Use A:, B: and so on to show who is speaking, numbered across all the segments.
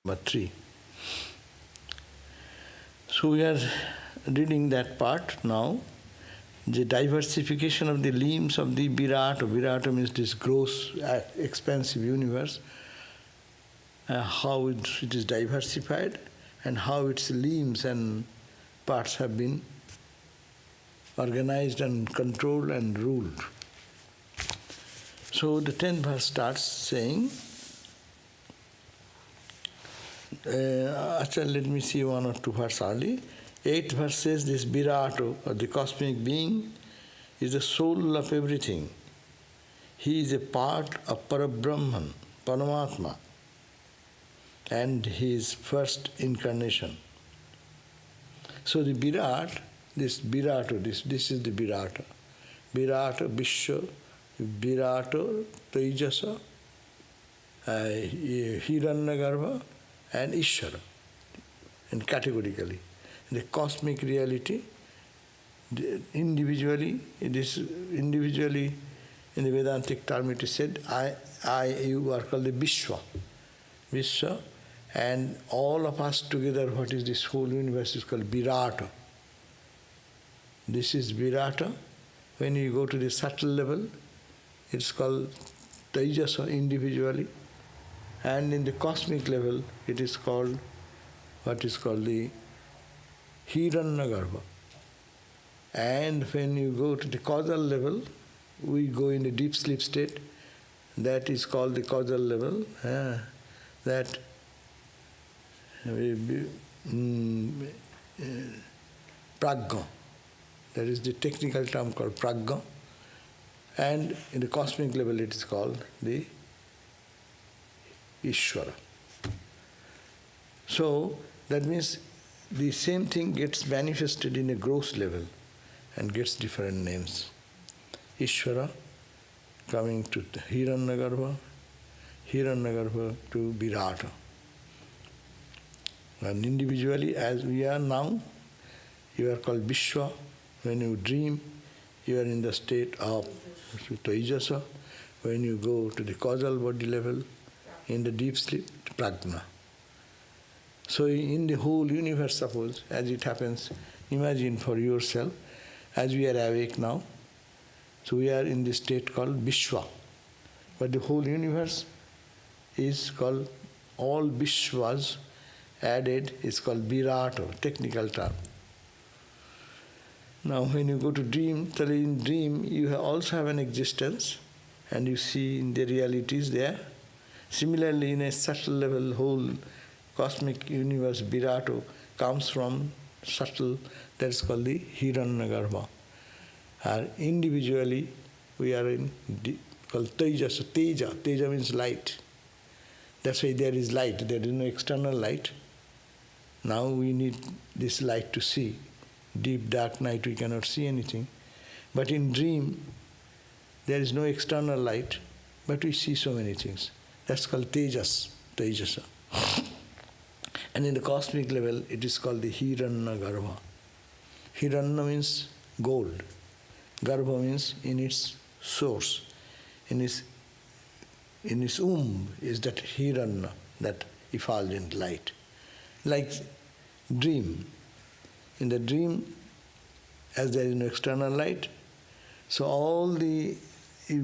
A: Number 3. So we are reading that part now. The diversification of the limbs of the Virata. Virata means this gross, expansive universe. How it is diversified and how its limbs and parts have been organized and controlled and ruled. So the 10th verse starts saying, actually let me see 1 or 2 verses early. 8th verse says this Virata, or the cosmic being, is the soul of everything. He is a part of Parabrahman, Paramatma, and his first incarnation. So the Virat, this Virata, this is the Virata. Virata, Vishwa, Virata, Tejasa, Hiranyagarbha, and Ishvara, and categorically. The cosmic reality, individually, it is individually, in the Vedantic term it is said, you are called the Vishwa. Vishwa, and all of us together, what is this whole universe is called Virata. This is Virata. When you go to the subtle level, it's called Tejasa individually. And in the cosmic level, it is called, what is called the Hiranyagarbha. And when you go to the causal level, we go in the deep sleep state, that is called the causal level, that Prajna, that is the technical term called Prajna, and in the cosmic level it is called the Ishvara. So that means the same thing gets manifested in a gross level and gets different names. Ishvara coming to Hiranyagarbha, Hiranyagarbha to Virata. And individually, as we are now, you are called Vishwa. When you dream, you are in the state of Tejasa. When you go to the causal body level, in the deep sleep, Prajna. So in the whole universe, suppose, as it happens, imagine for yourself, as we are awake now, so we are in this state called Vishwa. But the whole universe is called, all Vishwas added is called Virata, technical term. Now when you go to dream, in dream you also have an existence and you see the realities there. Similarly, in a subtle level, whole cosmic universe, Virata, comes from subtle, that is called the Hiranyagarbha. And individually, we are in called Teja. So Teja means light. That's why there is light. There is no external light. Now we need this light to see. Deep dark night, we cannot see anything. But in dream, there is no external light, but we see so many things. That's called Tejas, Tejasa. And in the cosmic level, it is called the Hiranyagarbha. Hiranya means gold. Garbha means in its source. In its womb is that Hiranya, that effulgent light. Like dream. In the dream, as there is no external light, so you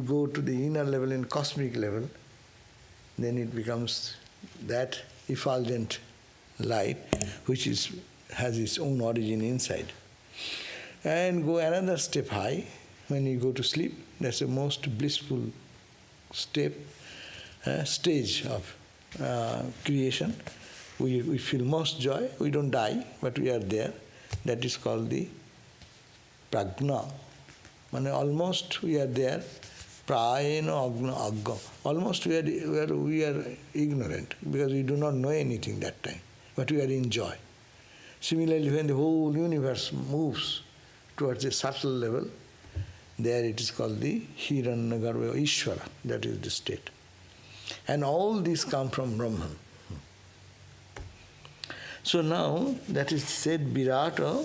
A: go to the inner level, in cosmic level, then it becomes that effulgent light which has its own origin inside. And go another step high, when you go to sleep, that's the most blissful stage of creation. We feel most joy, we don't die, but we are there. That is called the Prajna. Almost we are there, Prayena Agna Agga. Almost we are ignorant, because we do not know anything that time, but we are in joy. Similarly, when the whole universe moves towards a subtle level, there it is called the Hiranyagarbha, Ishvara, that is the state. And all these come from Brahman. So now, that is said Virata,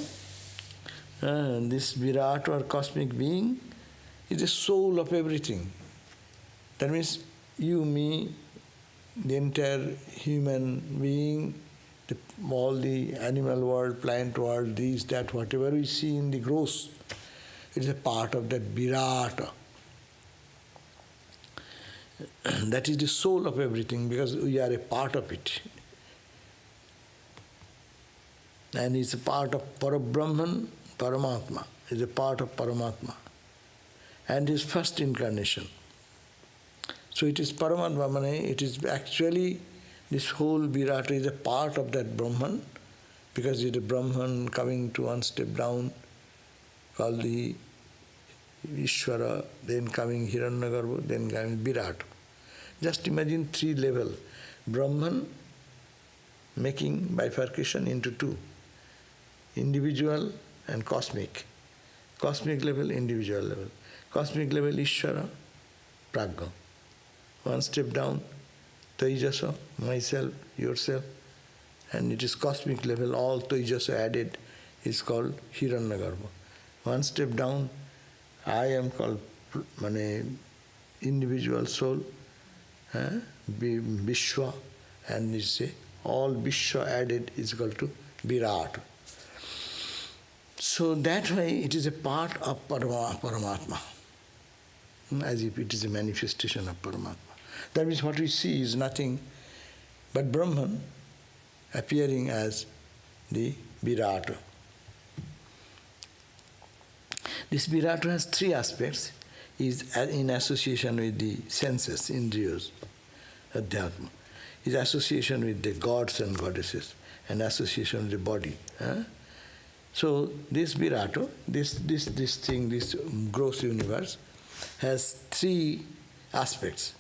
A: this Virata or cosmic being is the soul of everything. That means you, me, the entire human being, all the animal world, plant world, this, that, whatever we see in the gross, it is a part of that Virata. That is the soul of everything, because we are a part of it. And it's a part of Parabrahman, Paramatma. It's a part of Paramatma. And his first incarnation. So it is Paramatma, it is actually, this whole Virata is a part of that Brahman, because it is a Brahman coming to one step down, called the Ishvara, then coming Hiranyagarbha, then coming Virata. Just imagine 3 levels. Brahman making bifurcation into 2. Individual and cosmic. Cosmic level, individual level. Cosmic level, Ishvara, Prajna. One step down, Taijasa, myself, yourself, and it is cosmic level, all Taijasa added is called Hiranyagarbha. One step down, I am called individual soul, Vishwa, and it's all Vishwa added is equal to Virata. So that way it is a part of Paramatma, as if it is a manifestation of Paramatma. That means what we see is nothing but Brahman appearing as the Virata. This Virata has 3 aspects. Is in association with the senses, Indriyas, Adhyatma. Is association with the gods and goddesses, and association with the body. So this Virata, this thing, this gross universe, has 3 aspects.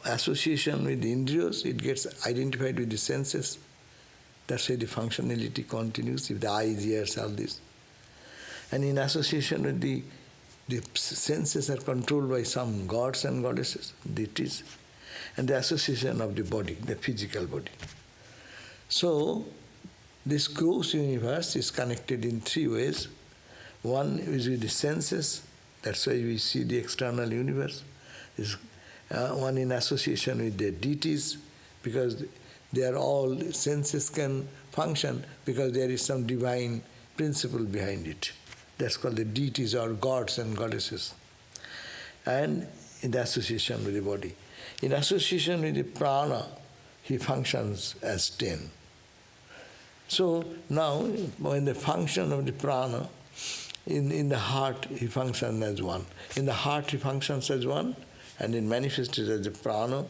A: Association with the Indriyas, it gets identified with the senses. That's why the functionality continues, if the eyes, ears, all this. And in association with the senses are controlled by some gods and goddesses, deities, and the association of the body, the physical body. So, this gross universe is connected in 3 ways. One is with the senses, that's why we see the external universe. One in association with the deities, because they are all, senses can function because there is some divine principle behind it. That's called the deities or gods and goddesses. And in the association with the body. In association with the prana, he functions as 10. So now, when the function of the prana, in the heart he functions as 1. In the heart he functions as 1, and it manifested as the prana,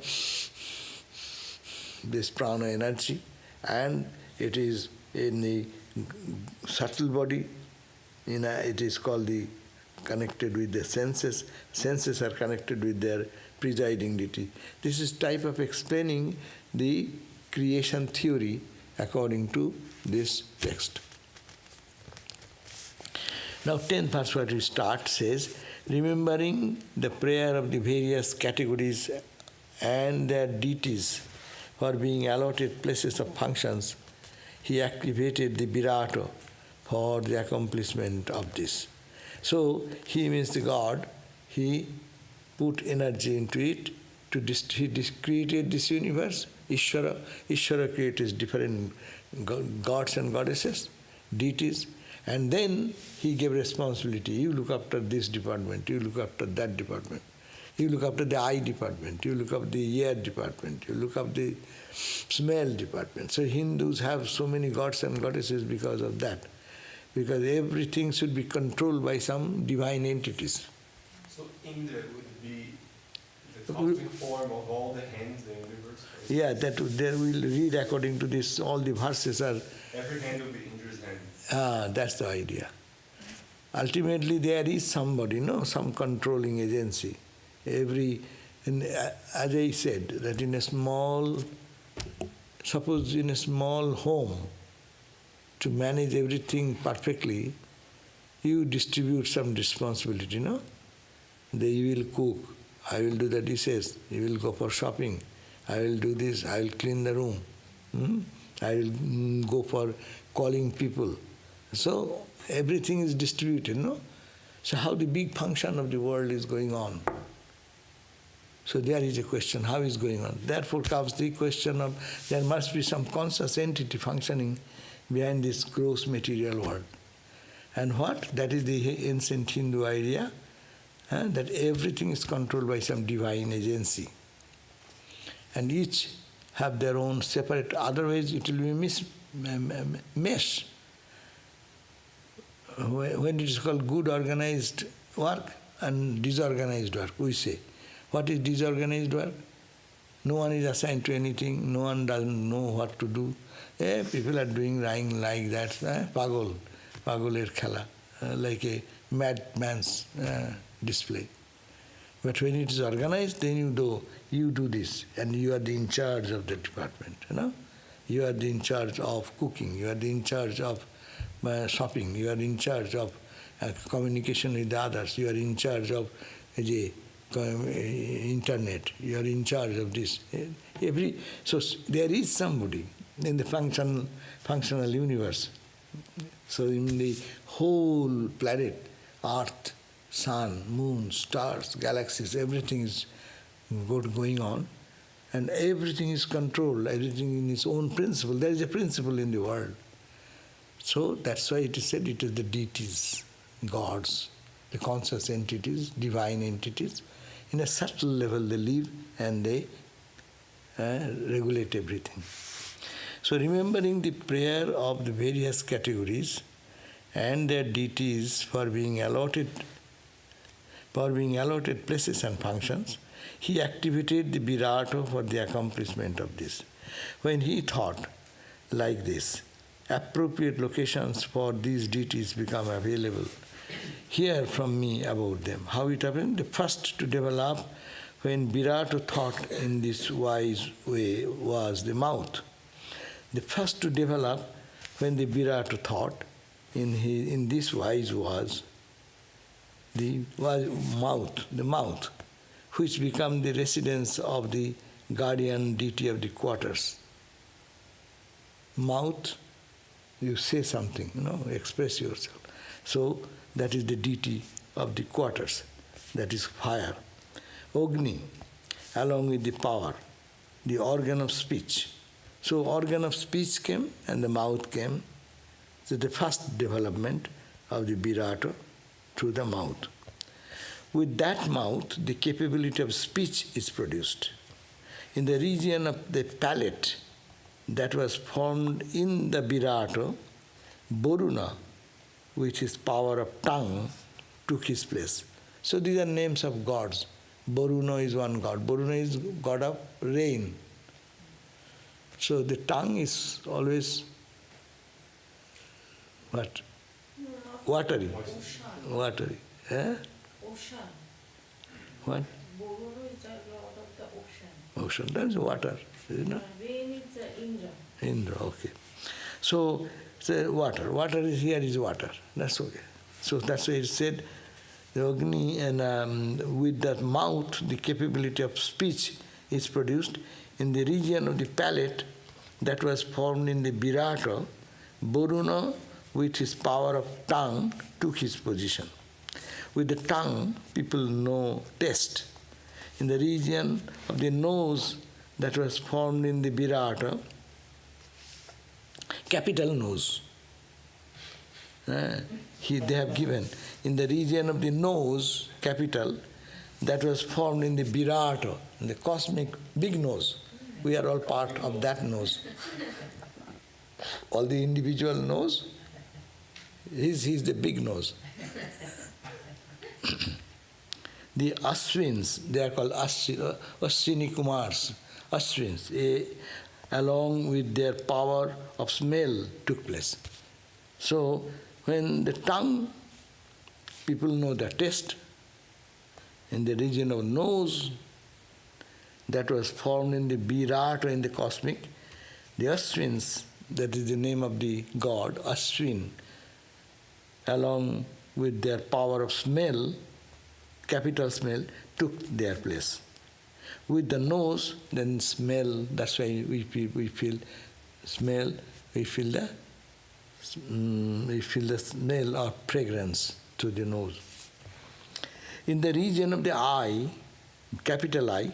A: this prana energy, and it is in the subtle body. It is called the connected with the senses. Senses are connected with their presiding deity. This is type of explaining the creation theory according to this text. Now 10th verse where we start says, remembering the prayer of the various categories and their deities for being allotted places of functions, he activated the Virata for the accomplishment of this. So, he means the God, he put energy into it, he created this universe, Ishvara. Ishvara created different gods and goddesses, deities, and then he gave responsibility. You look after this department, you look after that department, you look after the eye department, you look after the ear department, you look after the smell department. So Hindus have so many gods and goddesses because of that. Because everything should be controlled by some divine entities.
B: So Indra would be the cosmic form of all the hands in the universe?
A: Yeah, that there will read according to this, all the verses are...
B: Every hand will be Indra's hand.
A: That's the idea. Ultimately there is somebody, some controlling agency. As I said, that in a small, suppose in a small home, to manage everything perfectly, you distribute some responsibility, You will cook, I will do the dishes, you will go for shopping, I will do this, I will clean the room, I will go for calling people. So everything is distributed, So how the big function of the world is going on. So there is a question, how is going on? Therefore comes the question of there must be some conscious entity functioning behind this gross material world. And what? That is the ancient Hindu idea, that everything is controlled by some divine agency. And each have their own separate, otherwise it will be mesh. When it is called good organized work and disorganized work, we say. What is disorganized work? No one is assigned to anything, no one doesn't know what to do. People are doing lying like that, pagoler khela, like a madman's display. But when it is organized, then you do this, and you are the in charge of the department, You are the in charge of cooking, you are the in charge of shopping, you are in charge of communication with the others, you are in charge of the internet, you are in charge of this. So there is somebody in the functional universe. So in the whole planet, Earth, sun, moon, stars, galaxies, everything is going on, and everything is controlled, everything in its own principle. There is a principle in the world. So that's why it is said it is the deities, gods, the conscious entities, divine entities. In a subtle level they live and they regulate everything. So remembering the prayer of the various categories and their deities for being allotted places and functions, he activated the Virata for the accomplishment of this. When he thought like this, appropriate locations for these deities become available. Hear from me about them. How it happened? The first to develop when Virata thought in this wise way was the mouth. The first to develop when the Virata thought in this wise was the mouth, which became the residence of the guardian deity of the quarters. Mouth, you say something, express yourself. So that is the deity of the quarters, that is fire. Agni, along with the power, the organ of speech. So organ of speech came and the mouth came. So the first development of the Virata through the mouth. With that mouth, the capability of speech is produced. In the region of the palate that was formed in the Virata, Boruna, with his power of tongue, took his place. So these are names of gods. Boruna is one god. Boruna is god of rain. So the tongue is always what? Watery. Watery.
C: Ocean.
A: What?
C: Borunu is the lord of the ocean.
A: Ocean. That is water.
C: Rain is Indra.
A: Indra, okay. So water. Water is here is water. That's okay. So that's why it said the Agni, and with that mouth the capability of speech is produced. In the region of the palate that was formed in the Virata, Boruna with his power of tongue took his position. With the tongue, people know taste. In the region of the nose that was formed in the Virata, capital nose. They have given. In the region of the nose, capital, that was formed in the Virata, in the cosmic big nose. We are all part of that nose. All the individual nose, he's the big nose. The Ashwins, they are called Ashwini Kumars, Ashwins, along with their power of smell took place. So when the tongue, people know the taste. In the region of nose, that was formed in the Virata, in the cosmic, the Ashwins, that is the name of the god, Ashwin, along with their power of smell, capital smell, took their place. With the nose, then smell, that's why we feel smell, we feel the smell or fragrance to the nose. In the region of the eye, capital I,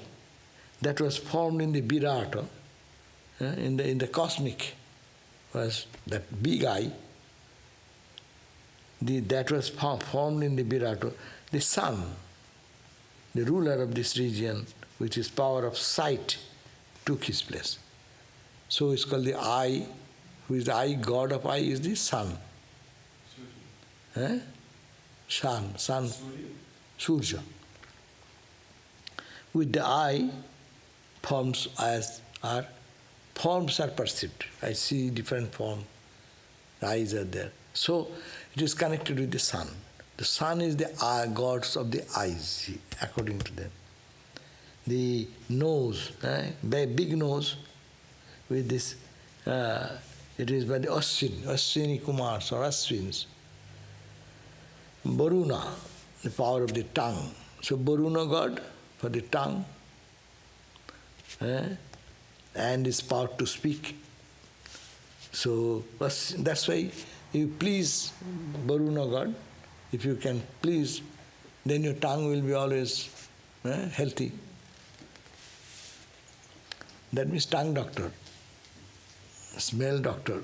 A: that was formed in the Virata, in the cosmic, was that big eye, that was formed in the Virata. The sun, the ruler of this region, which is power of sight, took his place. So it's called the eye, who is the eye, god of eye is the sun. Sun, Surya. With the eye, forms are perceived. I see different forms. Eyes are there. So it is connected with the sun. The sun is the gods of the eyes, according to them. The nose, big nose, with this, it is by the Ashwini Kumars or Ashwins. Varuna, the power of the tongue. So Varuna god for the tongue, and his power to speak. So that's why you please Varuna god. If you can please, then your tongue will be always healthy. That means tongue doctor, smell doctor,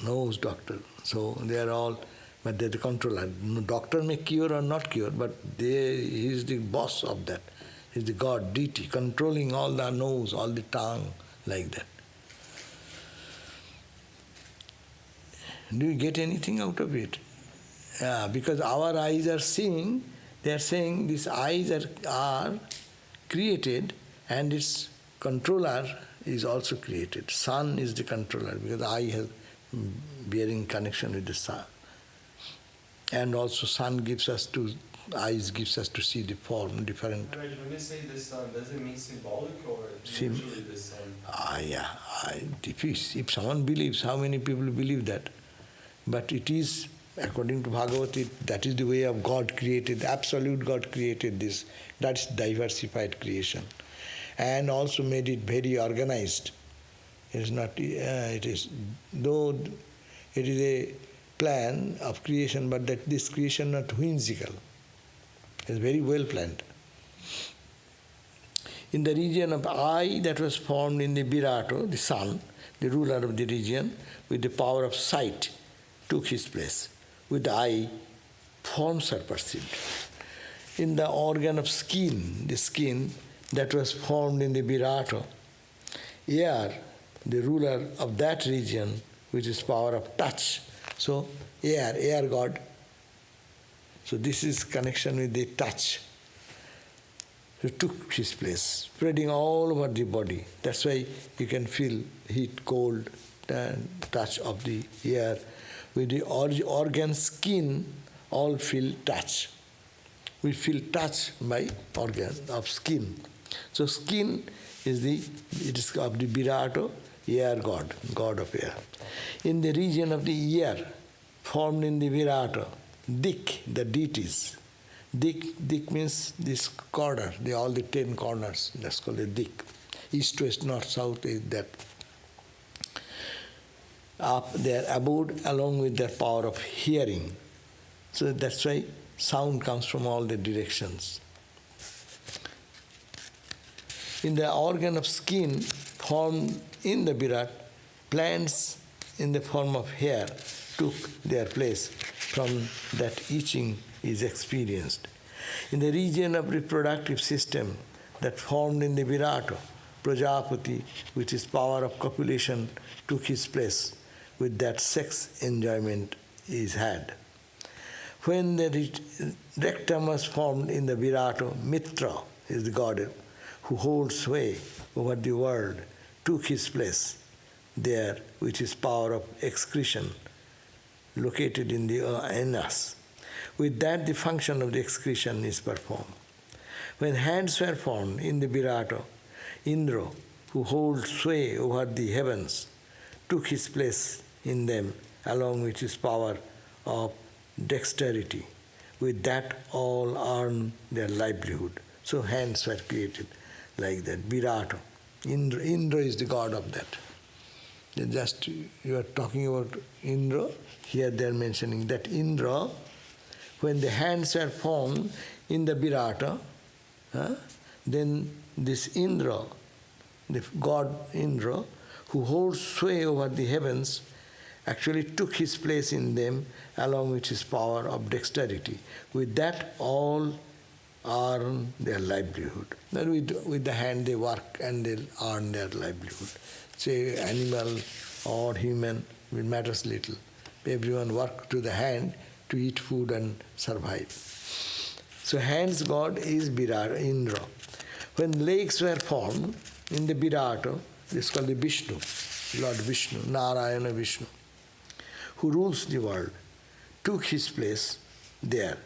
A: nose doctor. So they are all, but they're the controller. No doctor may cure or not cure, but he is the boss of that. He is the god, deity, controlling all the nose, all the tongue, like that. Do you get anything out of it? Yeah, because our eyes are seeing, they are saying these eyes are created and its controller is also created. Sun is the controller because the eye has bearing connection with the sun. And also sun gives us to, eyes gives us to see the form, different.
B: Right, when you say the sun, does it mean symbolic or usually the sun?
A: If someone believes, how many people believe that? But it is, according to Bhagavatam, that is the way of God created, absolute God created this. That's diversified creation. And also made it very organized. It is not, it is, though it is a plan of creation, but that this creation not whimsical. It's very well planned. In the region of eye that was formed in the Virata, the sun, the ruler of the region, with the power of sight, took his place. With the eye, forms are perceived. In the organ of skin, the skin that was formed in the Virata, air, the ruler of that region, which is power of touch. So, air god. So this is connection with the touch. He took his place, spreading all over the body. That's why you can feel heat, cold, and touch of the air. With the organ skin, all feel touch. We feel touch by organ of skin. So skin is it is of the Virata, air god, god of air. In the region of the ear, formed in the Virata, Dik, the deities. Dik means this corner, all the 10 corners, that's called a Dik. East, west, north, south is that. Up their abode along with their power of hearing. So that's why sound comes from all the directions. In the organ of skin formed in the Virat, plants in the form of hair took their place. From that itching is experienced. In the region of reproductive system that formed in the Virata, Prajapati, which is power of copulation, took his place. With that sex enjoyment is had. When the rectum was formed in the Virata, Mitra is the god who holds sway over the world, took his place there, which is power of excretion, located in the anus. With that, the function of the excretion is performed. When hands were formed in the Virata, Indra, who holds sway over the heavens, took his place in them, along with his power of dexterity. With that, all earn their livelihood. So hands were created like that. Virata. Indra is the god of that. Just you are talking about Indra, here they are mentioning that Indra, when the hands were formed in the Virata, then this Indra, the god Indra, who holds sway over the heavens, actually took his place in them along with his power of dexterity. With that, all earn their livelihood. Then with the hand they work and they earn their livelihood. Say animal or human, it matters little. Everyone work to the hand to eat food and survive. So hand's god is Virata, Indra. When legs were formed in the Virata, this is called the Vishnu, Lord Vishnu, Narayana Vishnu, who rules the world, took his place there,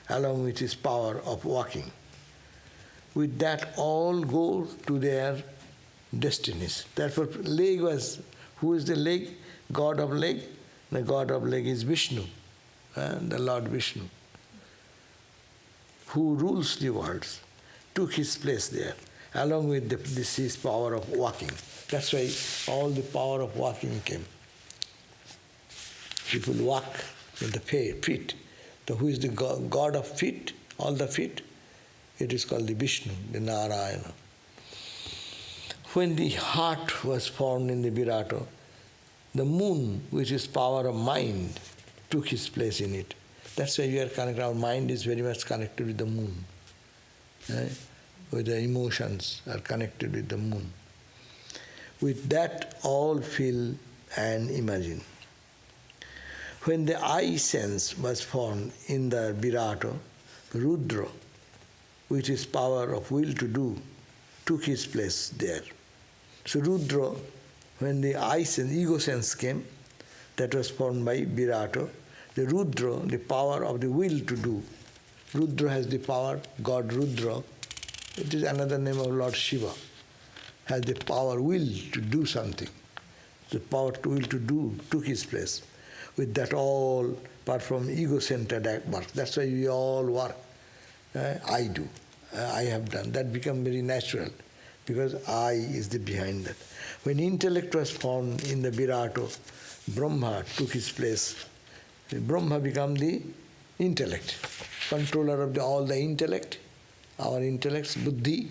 A: along with his power of walking. With that, all go to their destinies. Therefore, leg was, who is the leg? God of leg? The god of leg is Vishnu, the Lord Vishnu, who rules the worlds, took his place there, along with his power of walking. That's why all the power of walking came. People walk with the feet. So who is the god of feet, all the feet? It is called the Vishnu, the Narayana. When the heart was formed in the Virata, the moon, which is power of mind, took his place in it. That's why we are connected. Our mind is very much connected with the moon. With the emotions are connected with the moon. With that, all feel and imagine. When the eye sense was formed in the Virata, Rudra, which is power of will to do, took his place there. So Rudra, when the eye sense, ego sense came, that was formed by Virata. The Rudra, the power of the will to do. Rudra has the power, God Rudra, it is another name of Lord Shiva, has the power, will to do something. The power to will to do took his place. With that all, apart from ego-centered work, that's why we all work. I do, I have done. That become very natural, because I is the behind that. When intellect was formed in the Virata, Brahma took his place. Brahma became the intellect, controller of all the intellect. Our intellects, buddhi,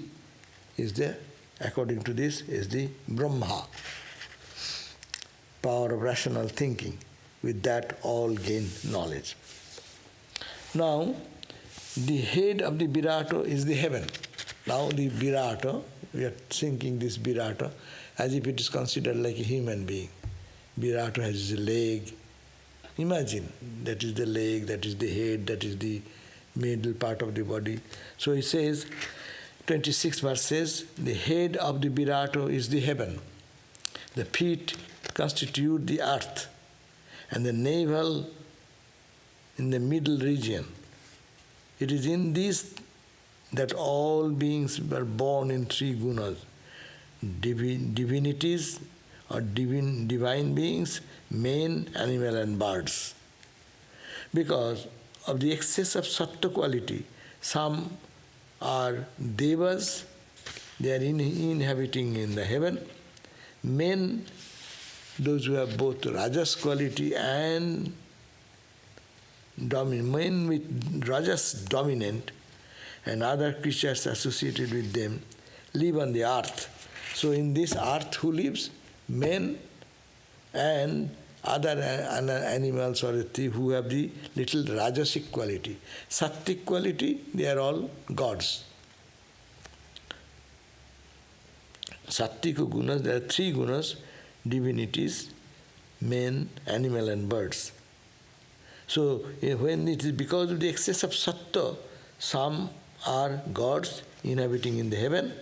A: is there. According to this, is the Brahma, power of rational thinking. With that, all gain knowledge. Now, the head of the Virata is the heaven. Now the Virata, we are thinking this Virata as if it is considered like a human being. Virata has a leg. Imagine, that is the leg, that is the head, that is the middle part of the body. So he says, 26 verse says, the head of the Virata is the heaven. The feet constitute the earth, and the navel in the middle region. It is in this that all beings were born in three gunas, divinities or divine beings, men, animal and birds. Because of the excess of sattva quality, some are devas, they are inhabiting in the heaven. Men, those who have both rajas quality and men with rajas dominant and other creatures associated with them live on the earth. So in this earth who lives? Men and other animals or who have the little rajasic quality. Sattvic quality, they are all gods. Sattvika gunas, there are three gunas, divinities, men, animal and birds. So when it is because of the excess of sattva, some are gods inhabiting in the heaven,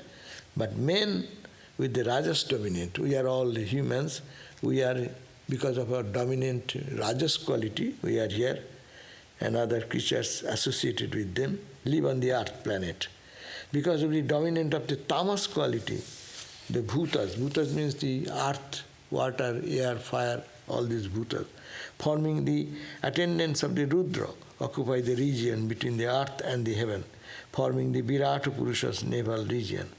A: but men with the rajas dominant, we are all humans, we are, because of our dominant rajas quality, we are here, and other creatures associated with them live on the earth planet. Because of the dominant of the tamas quality, the bhutas, bhutas means the earth, water, air, fire, all these bhutas, forming the attendants of the Rudra, occupy the region between the earth and the heaven, forming the Virata Purusha's navel region.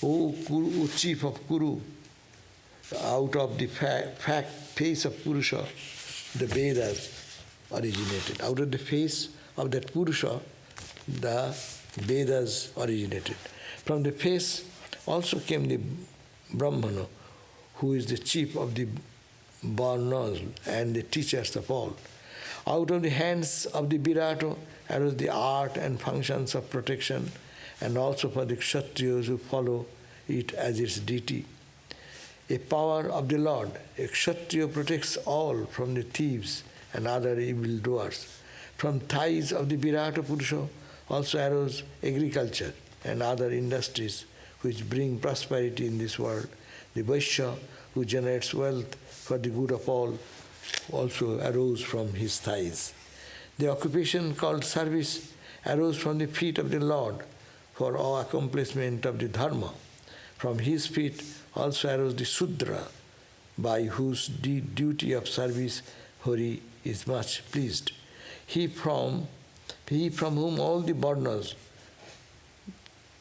A: O Kuru, O chief of Kuru, out of the face of Purusha, the Vedas originated. Out of the face of that Purusha, the Vedas originated. From the face also came the Brahmana, who is the chief of the Varnas and the teachers of all. Out of the hands of the Virata arose the art and functions of protection, and also for the Kshatriyas who follow it as its deity. A power of the Lord, a Kshatriya protects all from the thieves and other evildoers. From thighs of the Virata Purusha also arose agriculture and other industries which bring prosperity in this world. The Vaishya, who generates wealth for the good of all, also arose from his thighs. The occupation called service arose from the feet of the Lord for all accomplishment of the Dharma. From his feet also arose the Sudra, by whose duty of service Hari is much pleased. He from whom all the Varnas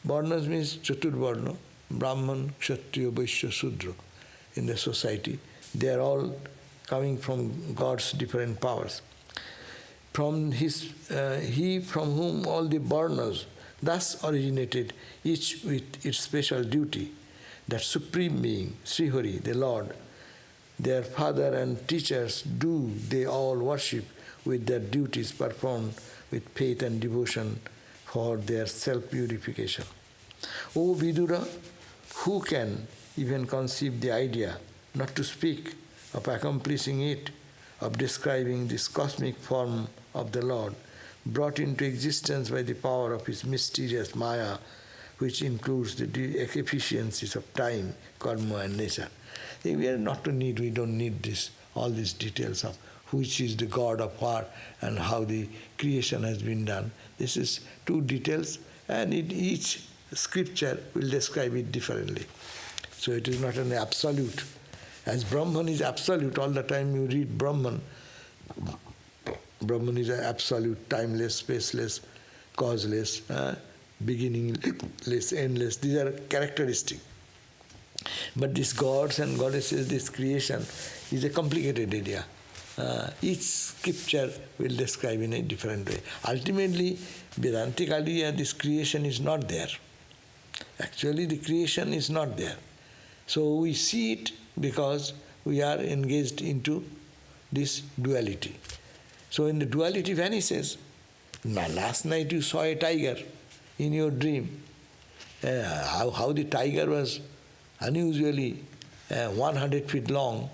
A: means Chaturvarna, Brahman, Kshatriya, Vaishya, Sudra in the society. They are all coming from God's different powers. He from whom all the Varnas thus originated, each with its special duty, that Supreme Being, Srihari, the Lord, their father and teachers do they all worship with their duties performed with faith and devotion for their self-purification. O Vidura, who can even conceive the idea, not to speak of accomplishing it, of describing this cosmic form of the Lord, brought into existence by the power of his mysterious Maya, which includes the efficiencies of time, karma and nature. We don't need all these details of which is the God of what and how the creation has been done. This is two details, and each scripture will describe it differently. So it is not an absolute. As Brahman is absolute, all the time you read Brahman is an absolute, timeless, spaceless, causeless, beginningless, endless. These are characteristics. But these gods and goddesses, this creation is a complicated area. Each scripture will describe in a different way. Ultimately, Vedantic idea, this creation is not there. Actually, the creation is not there. So we see it because we are engaged into this duality. So when the duality vanishes, now last night you saw a tiger in your dream. How the tiger was unusually 100 feet long.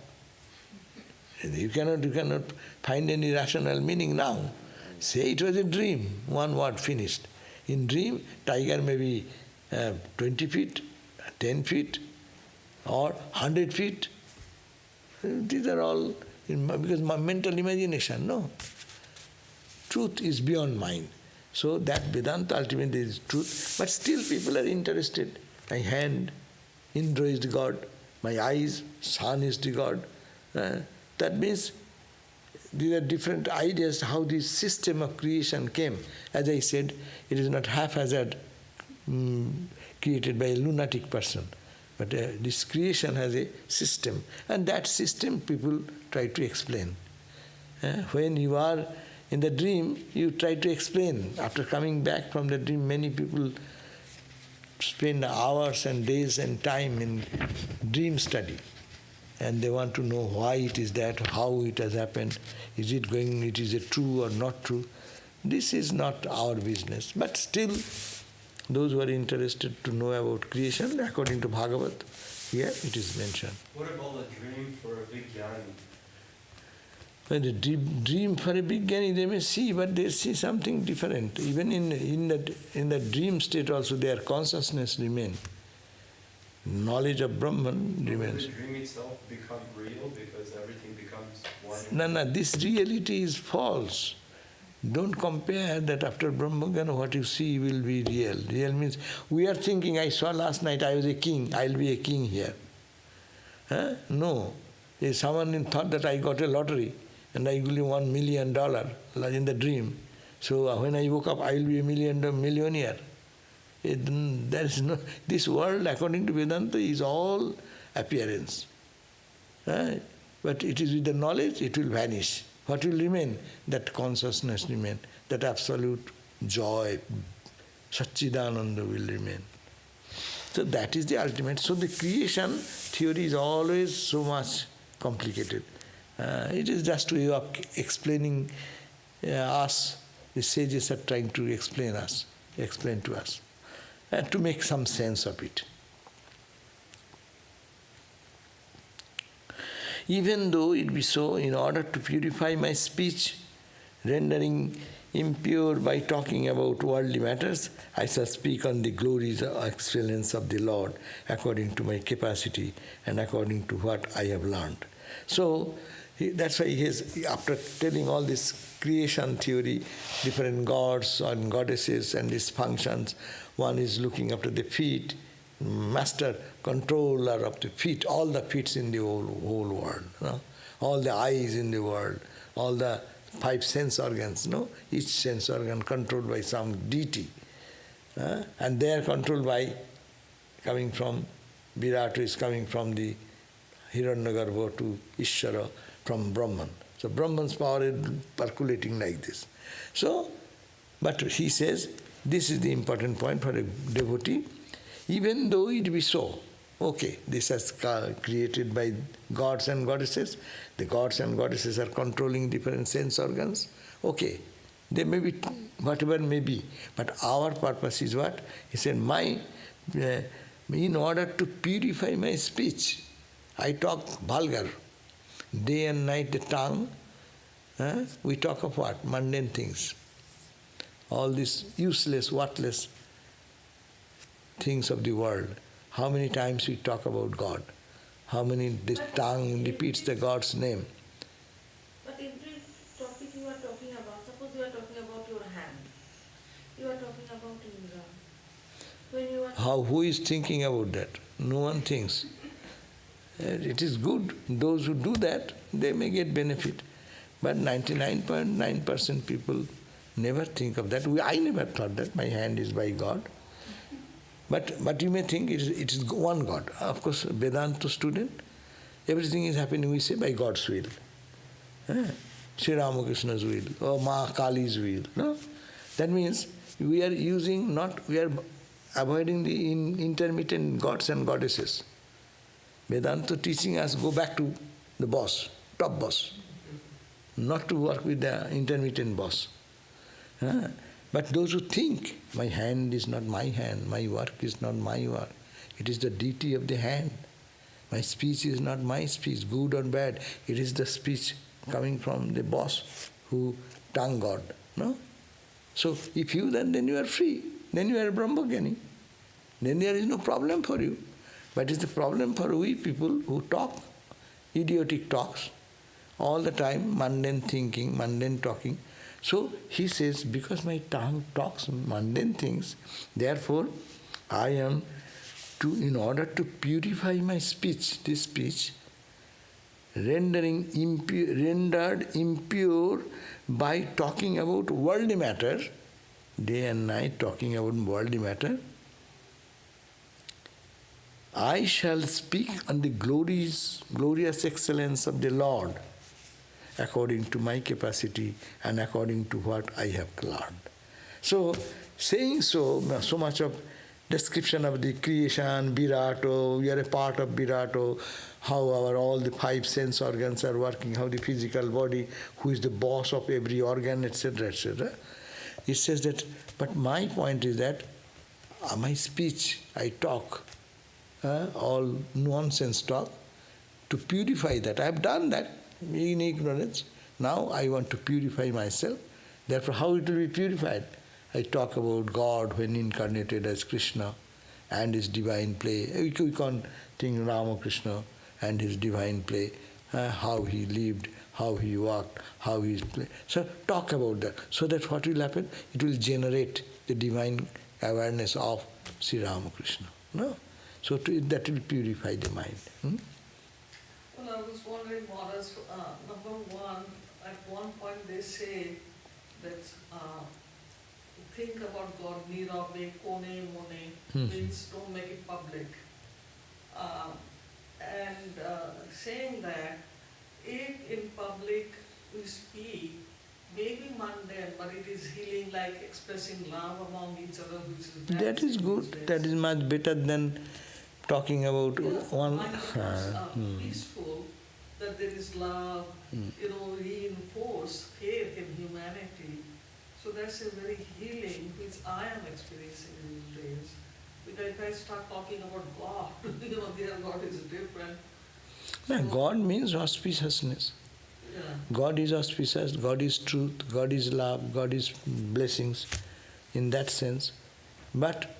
A: You cannot find any rational meaning now. Say it was a dream, one word finished. In dream, tiger may be 20 feet, 10 feet, or 100 feet. These are all because my mental imagination, no. Truth is beyond mind. So that Vedanta ultimately is truth. But still people are interested. My hand, Indra is the god. My eyes, sun is the god. That means these are different ideas how this system of creation came. As I said, it is not haphazard created by a lunatic person. But this creation has a system. And that system people try to explain. When you are in the dream, you try to explain. After coming back from the dream, many people spend hours and days and time in dream study. And they want to know why it is that, how it has happened, is it true or not true. This is not our business. But still, those who are interested to know about creation, according to Bhagavat, here it is mentioned.
B: What about a dream for a big jnani?
A: When the dream for a big jnani, they may see, but they see something different. Even in the dream state also, their consciousness remains. Knowledge of Brahman remains.
B: Will the dream itself become real because everything becomes one?
A: No, this reality is false. Don't compare that after Brahmagana what you see will be real. Real means, we are thinking, I saw last night I was a king, I'll be a king here. No. If someone thought that I got a lottery and I will be $1 million in the dream, so when I woke up I will be a millionaire. There is no, this world according to Vedanta is all appearance. But it is with the knowledge it will vanish. What will remain? That consciousness remain. That absolute joy, Satchidananda will remain. So that is the ultimate. So the creation theory is always so much complicated. It is just way of explaining us. The sages are trying to explain to us, and to make some sense of it. Even though it be so, in order to purify my speech, rendering impure by talking about worldly matters, I shall speak on the glories or excellence of the Lord according to my capacity and according to what I have learned. So that's why he has, after telling all this creation theory, different gods and goddesses and these functions, one is looking after the feet, master controller of the feet, all the feet in the whole world, all the eyes in the world, all the 5 sense organs, each sense organ controlled by some deity. And they are controlled by, coming from, Virata is coming from the Hiranyagarbha to Ishvara, from Brahman. So Brahman's power is percolating like this. So, but he says, this is the important point for a devotee, even though it be so, okay, this is created by gods and goddesses. The gods and goddesses are controlling different sense organs. Okay, they may be, whatever may be. But our purpose is what? He said, in order to purify my speech, I talk vulgar. Day and night the tongue, we talk of what? Mundane things. All these useless, worthless things of the world. How many times we talk about God? How many this tongue repeats the God's name?
C: But every topic you are talking about, suppose you are talking about your hand, you are talking about Indra. When you are
A: Who is thinking about that? No one thinks. It is good. Those who do that, they may get benefit. But 99.9% people never think of that. I never thought that my hand is by God. But you may think it is one God. Of course, Vedanta student, everything is happening, we say, by God's will. Sri Ramakrishna's will, or Ma Kali's will. No? That means we are avoiding the intermittent gods and goddesses. Vedanta teaching us go back to the boss, top boss, not to work with the intermittent boss. But those who think, my hand is not my hand, my work is not my work, it is the deity of the hand. My speech is not my speech, good or bad, it is the speech coming from the boss who tongue God. No? So if you then you are free, then you are a Brahmajnani. Then there is no problem for you. But it's the problem for we people who talk, idiotic talks, all the time, mundane thinking, mundane talking. So he says, because my tongue talks mundane things, therefore I am in order to purify my speech, this speech, rendered impure by talking about worldly matter, day and night talking about worldly matter, I shall speak on the glorious excellence of the Lord according to my capacity and according to what I have learned. So, saying so much of description of the creation, Virata, we are a part of Virata, how all the 5 sense organs are working, how the physical body, who is the boss of every organ, etc., etc. It says that, but my point is that my speech, I talk, all nonsense talk, to purify that. I have done that in ignorance. Now I want to purify myself. Therefore, how it will be purified? I talk about God when incarnated as Krishna and his divine play. We can't think Ramakrishna and his divine play, how he lived, how he walked, how he played. So talk about that. So that what will happen? It will generate the divine awareness of Sri Ramakrishna. No? So that will purify the mind.
D: Well, I was wondering, Maharaj, number one, at one point they say that think about God, nirabe, kone, mone, means don't make it public. Saying that if in public we speak, maybe mundane, but it is healing, like expressing love among each other, which is very
A: That is good. That is much better than talking about one.
D: Mind becomes peaceful, that there is love, reinforce faith in humanity. So that's a very healing which I am experiencing these days. Because if I start talking about God, their God is different.
A: No, God means auspiciousness.
D: Yeah.
A: God is auspicious, God is truth, God is love, God is blessings in that sense. But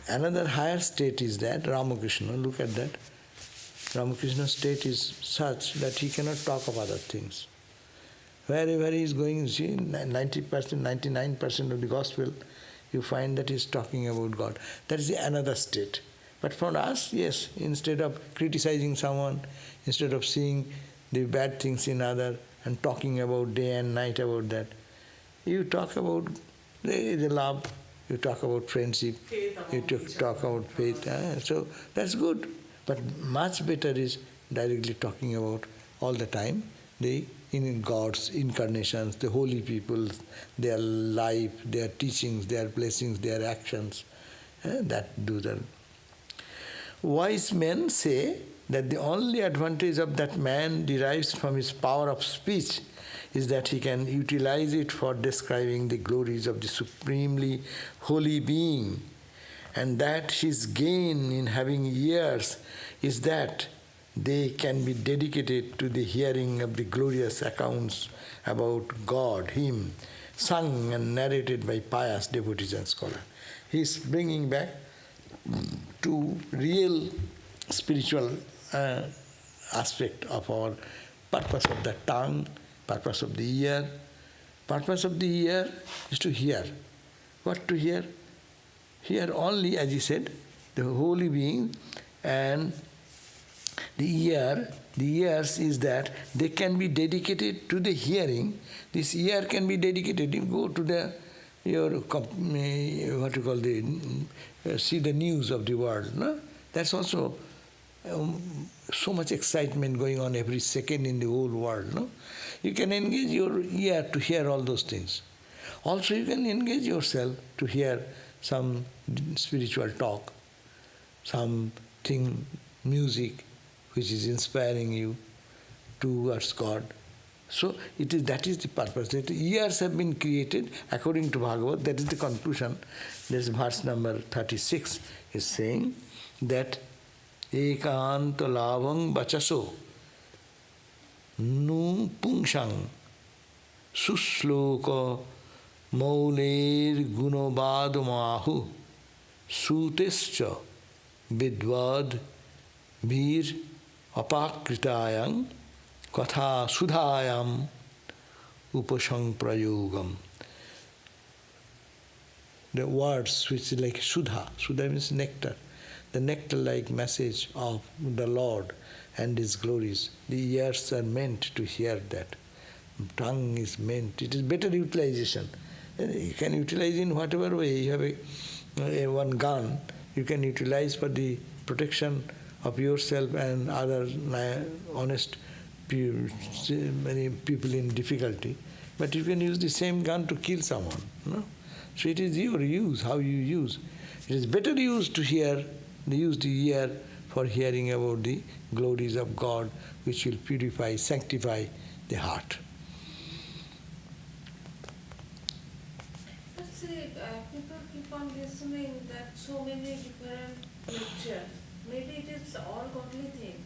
A: another higher state is that Ramakrishna, look at that. Ramakrishna's state is such that he cannot talk of other things. Wherever he is going, see, 90%, 99% of the gospel, you find that he is talking about God. That is another state. But for us, yes, instead of criticizing someone, instead of seeing the bad things in other and talking about day and night about that, you talk about the love, you talk about friendship, you talk about faith. So that's good. But much better is directly talking about all the time in God's incarnations, the holy people, their life, their teachings, their blessings, their actions. That do that. Wise men say that the only advantage of that man derives from his power of speech is that he can utilize it for describing the glories of the supremely holy being, and that his gain in having ears is that they can be dedicated to the hearing of the glorious accounts about God, Him, sung and narrated by pious devotees and scholars. He is bringing back to real spiritual aspect of our purpose of the tongue, purpose of the ear. Purpose of the ear is to hear. What to hear? Hear only, as he said, the holy being, and the ears is that they can be dedicated to the hearing. This ear can be dedicated. You go to see the news of the world. No? That's also so much excitement going on every second in the whole world. No? You can engage your ear to hear all those things. Also, you can engage yourself to hear some spiritual talk, something, music, which is inspiring you towards God. So that is the purpose. That ears have been created according to Bhagavad. That is the conclusion. This verse number 36 is saying that ekanta lavang vachaso nu pungshang susloka mauler gunobadamahu sutescha vidvad vir apakritayang katha sudhayam upasang prayogam. The words which is like sudha. Sudha means nectar. The nectar-like message of the Lord and His glories. The ears are meant to hear that. Tongue is meant. It is better utilization. You can utilize in whatever way. You have one gun. You can utilize for the protection of yourself and other honest many people in difficulty. But you can use the same gun to kill someone. No? So it is your use, how you use. It is better used to hear, use the ear for hearing about the glories of God, which will purify, sanctify the heart.
C: But see, people keep on listening that so many different lectures. Maybe it is all godly things.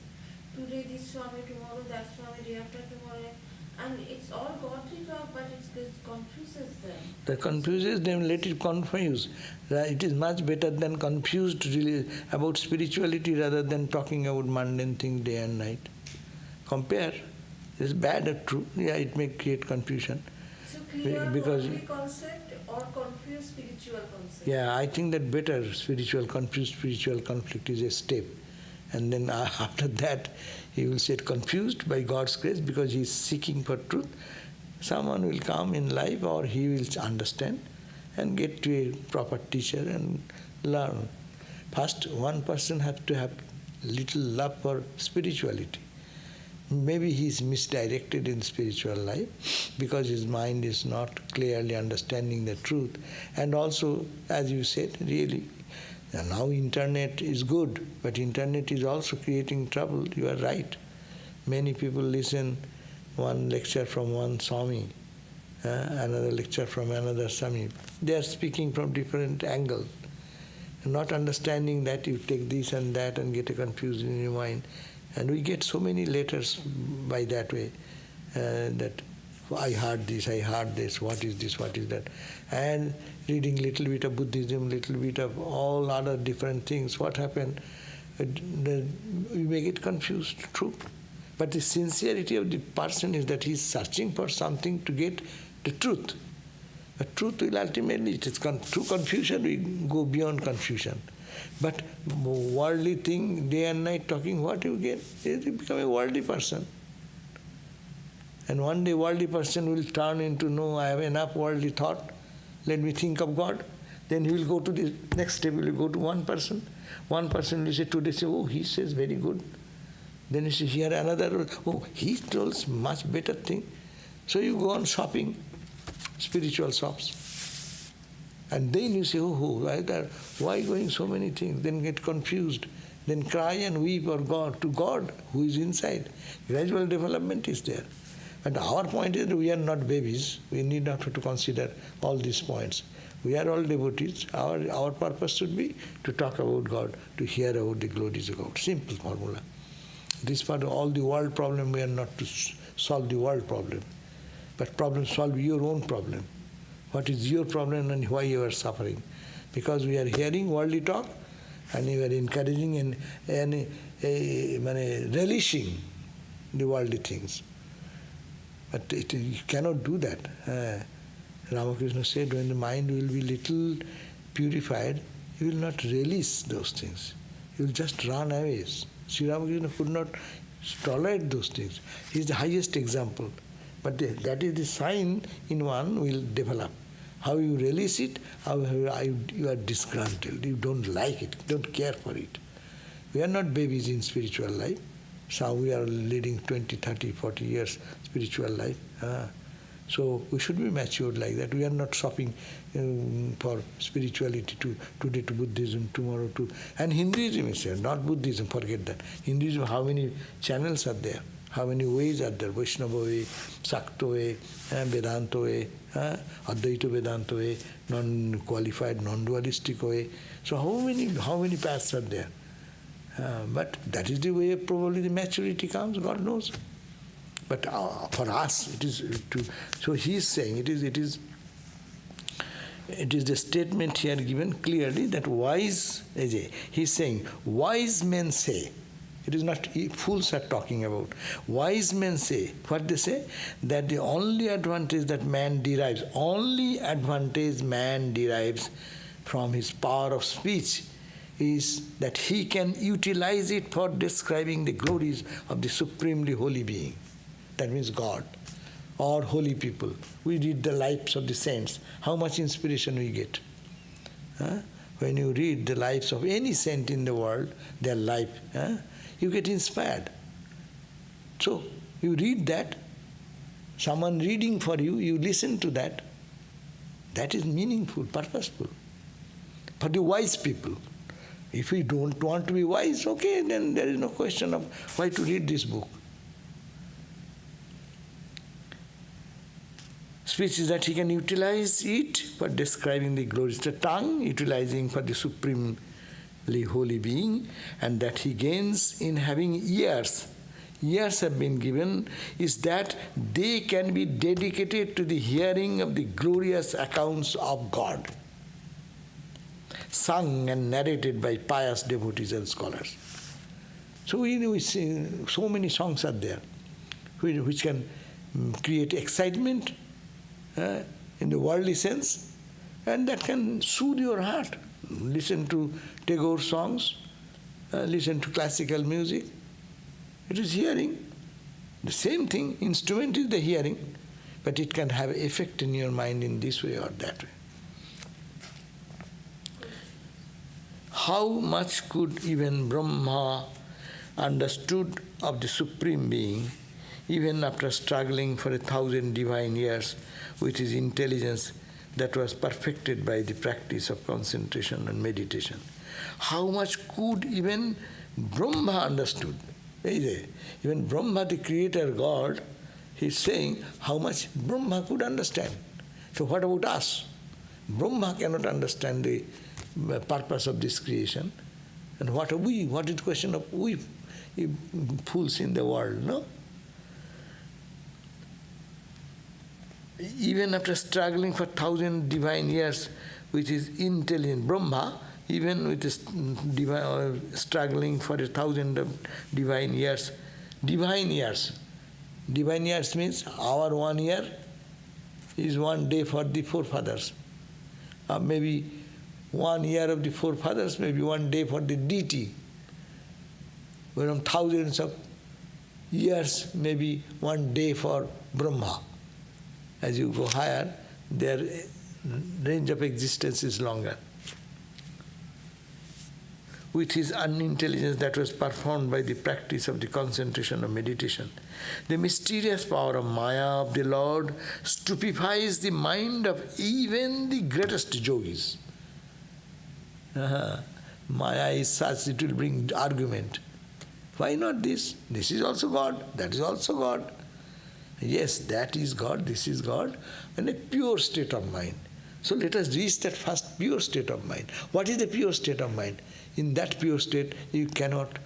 C: Today this Swami, tomorrow that Swami, day after tomorrow. And it's all godly talk, but it confuses them.
A: That confuses them, let it confuse. It is much better than confused really about spirituality rather than talking about mundane things day and night. Compare. It's bad or true. Yeah, it may create confusion.
C: So clear godly concept or confused spiritual concept?
A: Yeah, I think that better confused spiritual conflict is a step. And then after that, he will say confused by God's grace because he is seeking for truth. Someone will come in life or he will understand and get to a proper teacher and learn. First, one person has to have little love for spirituality. Maybe he is misdirected in spiritual life because his mind is not clearly understanding the truth. And also, as you said, really, now internet is good, but internet is also creating trouble. You are right. Many people listen one lecture from one Swami, another lecture from another Swami. They are speaking from different angles, not understanding that you take this and that and get confused in your mind. And we get so many letters by that way, that I heard this, what is this, what is that. And reading little bit of Buddhism, little bit of all other different things, what happened? We may get confused, true. But the sincerity of the person is that he is searching for something to get the truth. The truth will ultimately, it is through confusion, we go beyond confusion. But worldly thing, day and night talking, what you get? You become a worldly person. And one day worldly person will turn into, no, I have enough worldly thought, let me think of God. Then he will go to the next step, he will go to one person. One person will say, today, say, oh, he says very good. Then you see here another, oh, he tells much better thing. So you go on shopping, spiritual shops. And then you say, why going so many things? Then get confused. Then cry and weep to God who is inside. Gradual development is there. And our point is that we are not babies. We need not to consider all these points. We are all devotees. Our purpose should be to talk about God, to hear about the glories of God. Simple formula. This part of all the world problem, we are not to solve the world problem. But solve your own problem. What is your problem and why you are suffering? Because we are hearing worldly talk and we are encouraging and relishing the worldly things. But you cannot do that. Ramakrishna said, when the mind will be little purified, you will not relish those things. You will just run away. Sri Ramakrishna could not tolerate those things. He is the highest example. But that is the sign in one will develop. How you release it, how you are disgruntled, you don't like it, don't care for it. We are not babies in spiritual life. So we are leading 20, 30, 40 years spiritual life. So we should be matured like that. We are not shopping for spirituality today to Buddhism, tomorrow to... And Hinduism is there, not Buddhism, forget that. Hinduism, how many channels are there? How many ways are there? Vaishnava way, Sakta way, Vedanta way, Advaita Vedanta way, non-qualified, non-dualistic way. So how many paths are there? But that is the way probably the maturity comes, God knows. But for us, it is to... So he is saying, it is the statement here given clearly that wise... He is saying, wise men say... It is not fools are talking about. Wise men say, what they say? That the only advantage man derives from his power of speech is that he can utilize it for describing the glories of the supremely holy being. That means God or holy people. We read the lives of the saints. How much inspiration we get? When you read the lives of any saint in the world, their life, you get inspired. So, you read that, someone reading for you, you listen to that. That is meaningful, purposeful. For the wise people. If we don't want to be wise, okay, then there is no question of why to read this book. Speech is that he can utilize it for describing the glories. The tongue, utilizing for the supremely holy being, and that he gains in having ears. Ears have been given, is that they can be dedicated to the hearing of the glorious accounts of God, sung and narrated by pious devotees and scholars. So we see so many songs are there which can create excitement in the worldly sense, and that can soothe your heart. Listen to Tagore songs, listen to classical music. It is hearing. The same thing, instrument is the hearing, but it can have effect in your mind in this way or that way. How much could even Brahma understood of the Supreme Being, even after struggling for 1,000 divine years with his intelligence that was perfected by the practice of concentration and meditation. How much could even Brahma understood? Even Brahma, the creator God, he's saying how much Brahma could understand. So what about us? Brahma cannot understand the purpose of this creation. And what are we? What is the question of we fools in the world, no? Even after struggling for 1,000 divine years with his intelligent Brahma, even with his struggling for 1,000 divine years means our 1 year is 1 day for the forefathers. Maybe 1 year of the forefathers, maybe 1 day for the deity. From thousands of years, maybe 1 day for Brahma. As you go higher, their range of existence is longer. With his unintelligence that was performed by the practice of the concentration of meditation, the mysterious power of Maya of the Lord stupefies the mind of even the greatest yogis. Maya is such, it will bring argument. Why not this? This is also God, that is also God. Yes, that is God, this is God, and a pure state of mind. So let us reach that first pure state of mind. What is the pure state of mind? In that pure state, you cannot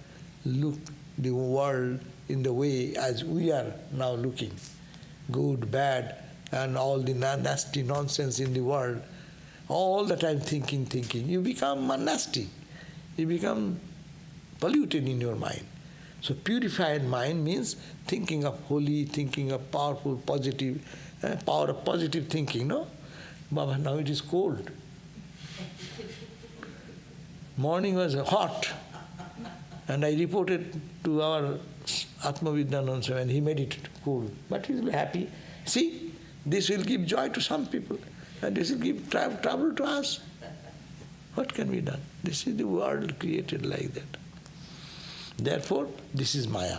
A: look the world in the way as we are now looking. Good, bad, and all the nasty nonsense in the world. All the time thinking. You become nasty. You become polluted in your mind. So purified mind means thinking of holy, thinking of powerful, positive, power of positive thinking, no? Baba, now it is cold. Morning was hot. And I reported to our Atma-Vidyananda and he made it cool. But he will be happy. See, this will give joy to some people. And this will give trouble to us. What can be done? This is the world created like that. Therefore, this is Maya.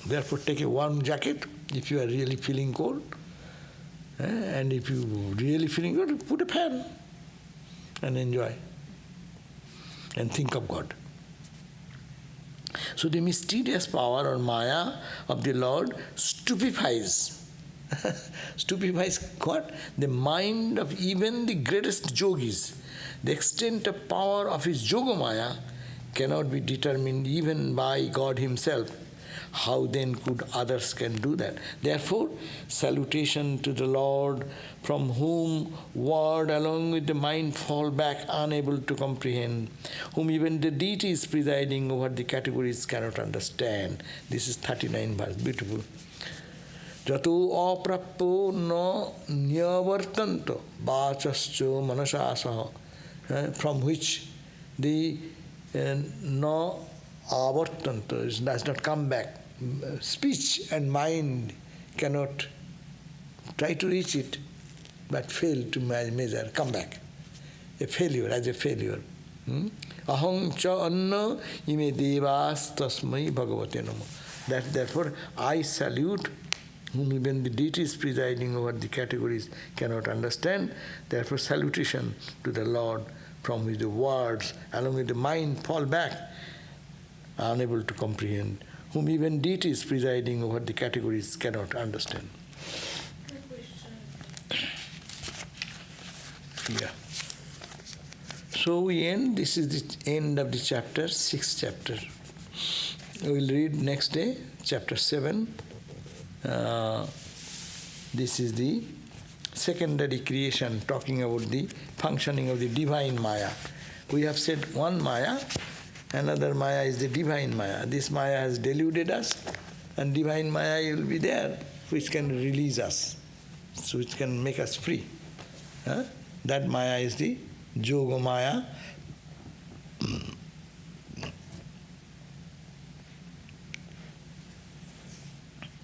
A: Therefore, take a warm jacket if you are really feeling cold. And if you really feeling good, put a fan and enjoy. And think of God. So the mysterious power or Maya of the Lord stupefies. Stupefies what? The mind of even the greatest yogis. The extent of power of his Yogamaya cannot be determined even by God himself. How then could others can do that? Therefore, salutation to the Lord, from whom word along with the mind fall back unable to comprehend, whom even the deities presiding over the categories cannot understand. This is 39 verse, beautiful. Jato aprappo no nyavartanto vachascho manasasaha, from which the no avartanto does not come back. Speech and mind cannot try to reach it, but fail to measure, come back. A failure, as a failure. Aham cha anna ime devas tasmai bhagavate namo. Therefore, I salute whom even the deities presiding over the categories cannot understand. Therefore, salutation to the Lord, from which the words along with the mind fall back, unable to comprehend, whom even deities presiding over the categories cannot understand. Yeah. So we end, this is the end of the chapter, 6th chapter. We will read next day, chapter 7. This is the secondary creation, talking about the functioning of the divine Maya. We have said one Maya, another Maya is the divine Maya. This Maya has deluded us, and divine Maya will be there, which can release us, so which can make us free. That Maya is the Yoga Maya.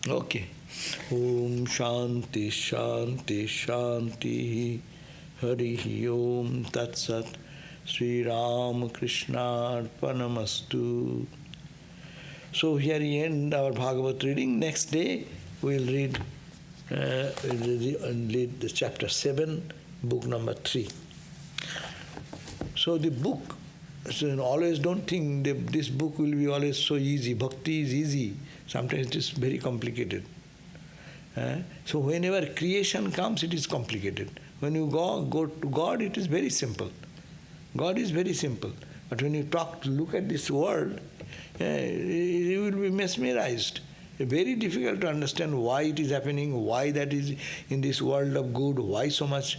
A: Okay. Om Shanti Shanti Shanti Hari Om Tat Sat Sri Ram Krishna Arpanamastu. So here we end our Bhagavat reading. Next day we will read the chapter 7, book number 3. So the book, so always don't think that this book will be always so easy. Bhakti is easy. Sometimes it is very complicated. So whenever creation comes, it is complicated. When you go to God, it is very simple. God is very simple. But when you look at this world, you will be mesmerized. It's very difficult to understand why it is happening, why that is in this world of good, why so much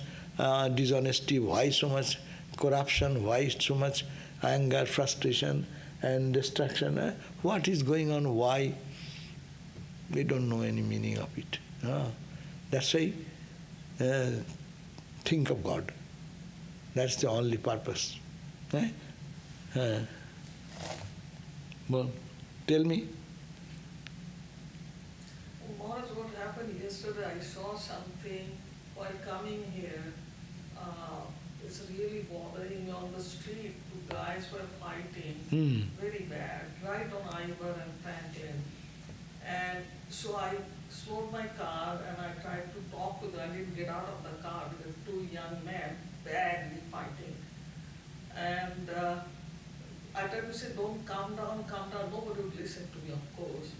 A: dishonesty, why so much corruption, why so much anger, frustration and destruction. What is going on, why? We don't know any meaning of it. That's why think of God. That's the only purpose. Well, tell me.
D: Maharaj, what happened yesterday, I saw something while coming here. It's really bothering me on the street. Two guys were fighting, very bad, right on Ivor and Franklin. And so I slowed my car and I tried to talk to them. I didn't get out of the car because two young men badly fighting. And I tried to say, don't calm down, calm down. Nobody would listen to me, of course.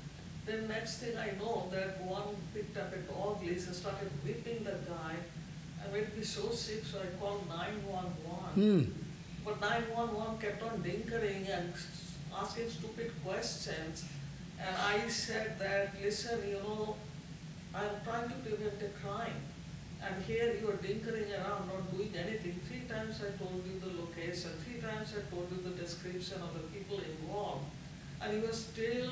D: Then next thing I know that one picked up a dog leash and started whipping the guy. I made me so sick, so I called 911. But 911 kept on dinkering and asking stupid questions. And I said that, listen, I'm trying to prevent a crime. And here you are dinkering around, not doing anything. 3 times I told you the location, 3 times I told you the description of the people involved. And you were still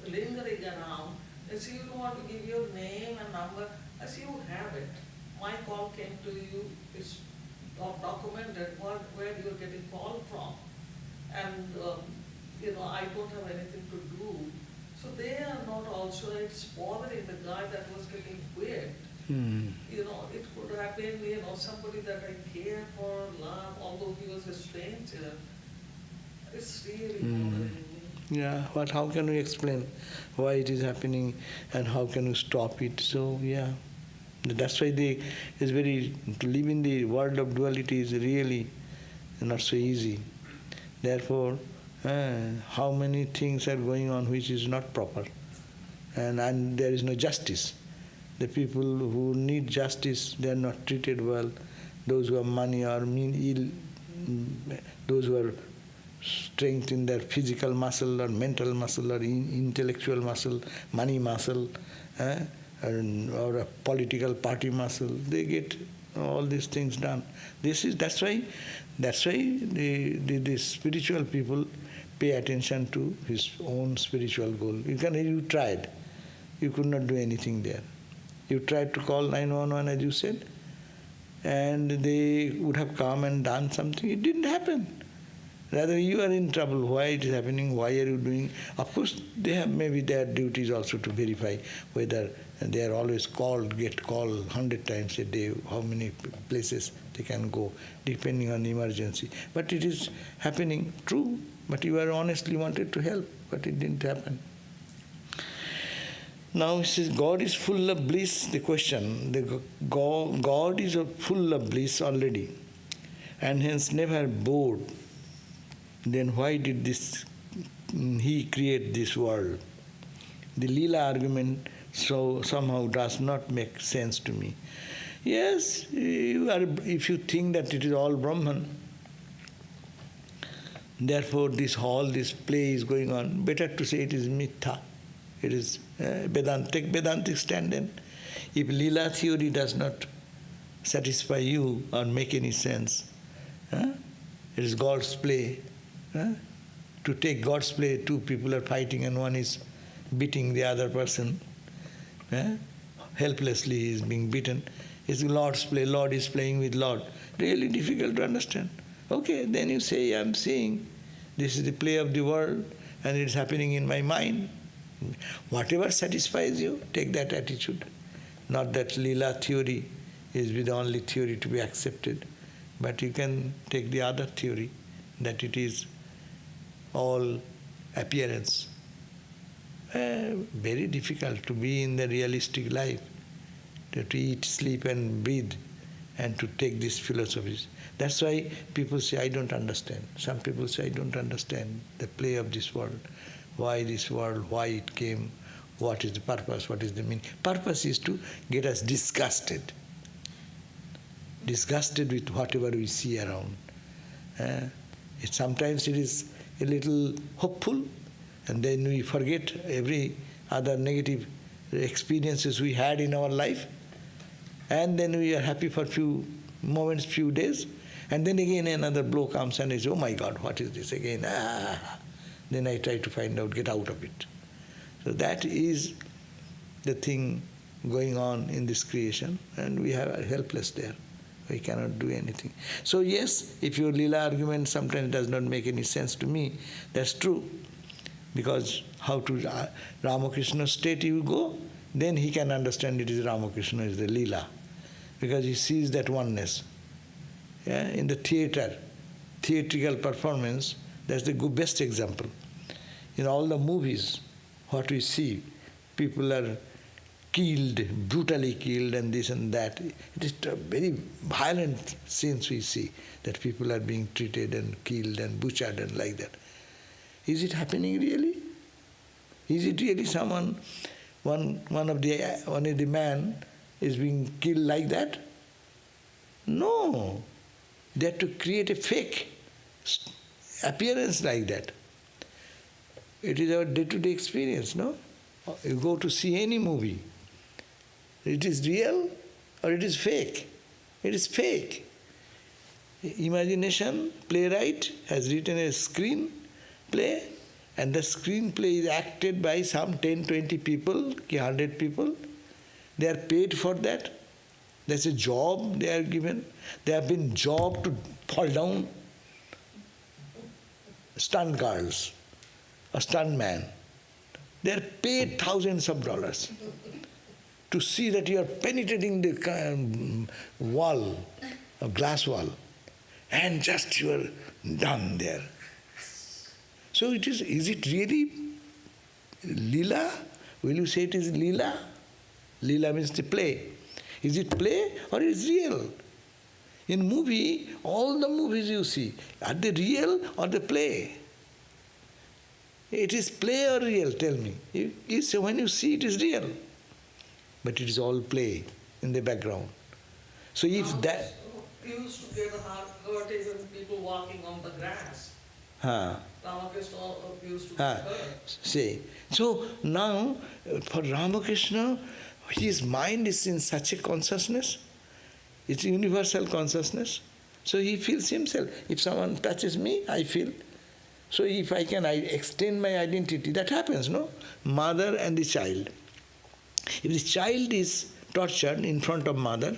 D: lingering around. I see you don't want to give your name and number. I see you have it. My call came to you, it's documented where you are getting call from. And I don't have anything to do. So they are not also, it's bothering the guy that was getting whipped. It could have been, somebody that I care for, love, although he was a stranger. It's really bothering me.
A: Yeah, but how can we explain why it is happening and how can we stop it? So, yeah, that's why to live in the world of duality is really not so easy. Therefore, how many things are going on which is not proper, and there is no justice. The people who need justice, they are not treated well. Those who have money are ill. Those who are strength in their physical muscle or mental muscle or intellectual muscle, money muscle, or a political party muscle, they get all these things done. That's why the spiritual people pay attention to his own spiritual goal. You tried. You could not do anything there. You tried to call 911 as you said, and they would have come and done something. It didn't happen. Rather, you are in trouble. Why it is happening? Why are you doing? Of course, they have maybe their duties also to verify whether they are always get called 100 times a day, how many places they can go, depending on the emergency. But it is happening, true. But you are honestly wanted to help, but it didn't happen. Now it says, God is full of bliss. The question, God is full of bliss already, and hence never bored. Then why did he create this world? The Leela argument somehow does not make sense to me. Yes, if you think that it is all Brahman, therefore all this play is going on, better to say it is Mitha. It is Vedantic stand-in. If Leela theory does not satisfy you or make any sense, it is God's play. To take God's play, 2 people are fighting and one is beating the other person. Helplessly he is being beaten. It's Lord's play. Lord is playing with Lord. Really difficult to understand. Okay, then you say, I'm seeing this is the play of the world and it's happening in my mind. Whatever satisfies you, take that attitude. Not that Leela theory is the only theory to be accepted. But you can take the other theory, that it is all appearance. Very difficult to be in the realistic life, to eat, sleep and breathe, and to take these philosophies. That's why people say, I don't understand. Some people say, I don't understand the play of this world. Why this world, why it came, what is the purpose, what is the meaning. Purpose is to get us disgusted. Disgusted with whatever we see around. Sometimes it is a little hopeful, and then we forget every other negative experiences we had in our life, and then we are happy for few moments, few days, and then again another blow comes and I say, oh my God, what is this again? Then I try to find out, get out of it. So that is the thing going on in this creation, and we are helpless there. We cannot do anything. So yes, if your Leela argument sometimes does not make any sense to me, that's true. Because how to Ramakrishna's state you go, then he can understand it is Ramakrishna, is the Leela. Because he sees that oneness. Yeah? In the theatrical performance, that's the best example. In all the movies, what we see, people are killed, brutally killed, and this and that. It is very violent scenes we see, that people are being treated and killed and butchered and like that. Is it happening really? Is it really someone, one of the man is being killed like that? No. They have to create a fake appearance like that. It is our day-to-day experience, no? You go to see any movie. It is real or it is fake? It is fake. Imagination, playwright has written a screenplay, and the screenplay is acted by some 10, 20 people, 100 people. They are paid for that. There's a job they are given. They have been job to fall down. Stunt girls, a stunt man. They are paid thousands of dollars to see that you are penetrating the wall, a glass wall, and just you are done there. So is it really Leela? Will you say it is Leela? Leela means the play. Is it play or is it real? In movie, all the movies you see, are they real or the play? It is play or real, tell me. When you see it is real. But it is all play in the background. So if that...
D: You used to get hurt even people walking on the grass. Ramakrishna used to get hurt.
A: See. So now, for Ramakrishna, his mind is in such a consciousness. It's universal consciousness. So he feels himself. If someone touches me, I feel. So if I extend my identity, that happens, no? Mother and the child. If the child is tortured in front of mother,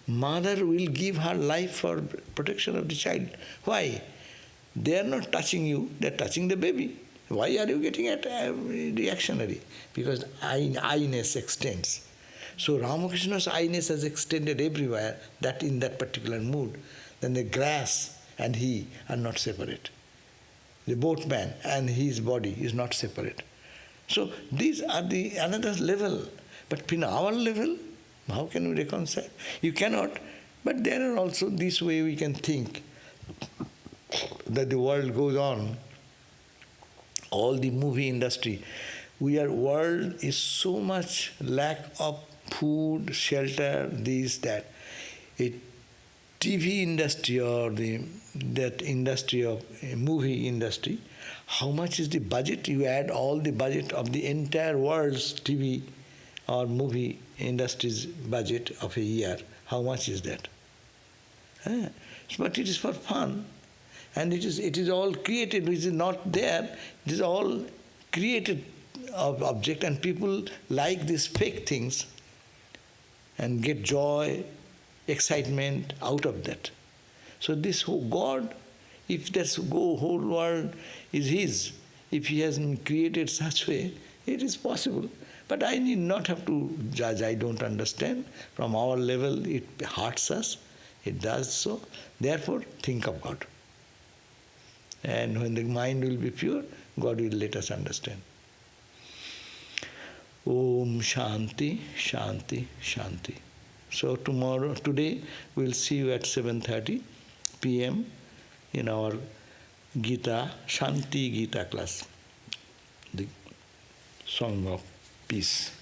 A: mother will give her life for protection of the child. Why? They are not touching you, they are touching the baby. Why are you getting reactionary? Because I-ness extends. So Ramakrishna's I-ness has extended everywhere, that in that particular mood. Then the grass and he are not separate. The boatman and his body is not separate. So these are the another level. But in our level, how can we reconcile? You cannot. But there are also this way we can think that the world goes on. All the movie industry, world is so much lack of food, shelter, this, that. A TV industry or that industry of movie industry, how much is the budget? You add all the budget of the entire world's TV or movie industry's budget of a year. How much is that? But it is for fun. And it is all created, which is not there. It is all created object, and people like these fake things and get joy, excitement out of that. So this whole God, if that whole world is His, if He has created such way, it is possible. But I need not have to judge, I don't understand. From our level, it hurts us. It does so. Therefore, think of God. And when the mind will be pure, God will let us understand. Om Shanti, Shanti, Shanti. So today we'll see you at 7:30 p.m. in our Gita, Shanti Gita class, the Song of Peace.